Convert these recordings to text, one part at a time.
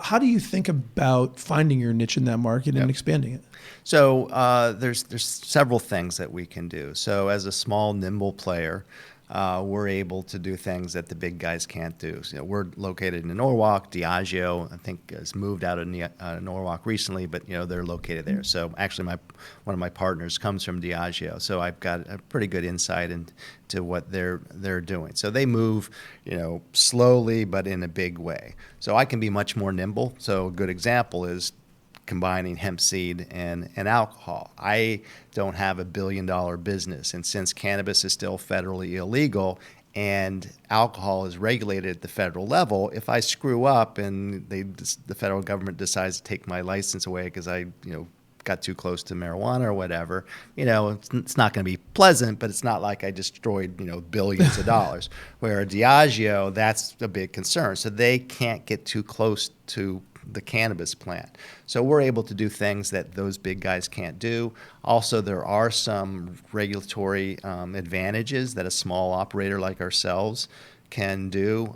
How do you think about finding your niche in that market and expanding it? So there's several things that we can do. So as a small, nimble player, we're able to do things that the big guys can't do. So, we're located in Norwalk. Diageo, I think, has moved out of Norwalk recently, but they're located there. So actually, one of my partners comes from Diageo, so I've got a pretty good insight into what they're doing. So they move, slowly, but in a big way. So I can be much more nimble. So a good example is combining hemp seed and alcohol. I don't have $1 billion business, and since cannabis is still federally illegal and alcohol is regulated at the federal level, if I screw up and the federal government decides to take my license away because I got too close to marijuana or whatever, it's not going to be pleasant, but it's not like I destroyed, billions of dollars. Where at Diageo, that's a big concern. So they can't get too close to the cannabis plant. So we're able to do things that those big guys can't do. Also, there are some regulatory advantages that a small operator like ourselves can do.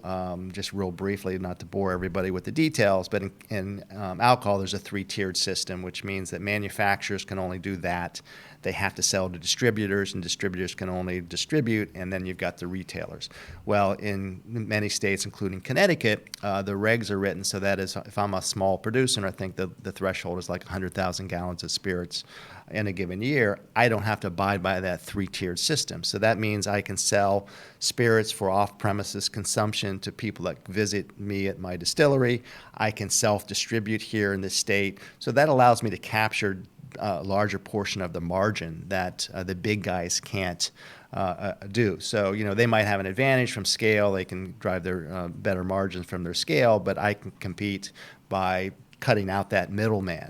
Just real briefly, not to bore everybody with the details, but in alcohol, there's a 3-tiered system, which means that manufacturers can only do that. They have to sell to distributors, and distributors can only distribute, and then you've got the retailers. Well, in many states, including Connecticut, the regs are written so that if I'm a small producer, and I think the threshold is like 100,000 gallons of spirits in a given year, I don't have to abide by that 3-tiered system. So that means I can sell spirits for off-premises consumption to people that visit me at my distillery. I can self-distribute here in the state. So that allows me to capture a larger portion of the margin that the big guys can't do. So, they might have an advantage from scale. They can drive their better margins from their scale, but I can compete by cutting out that middleman.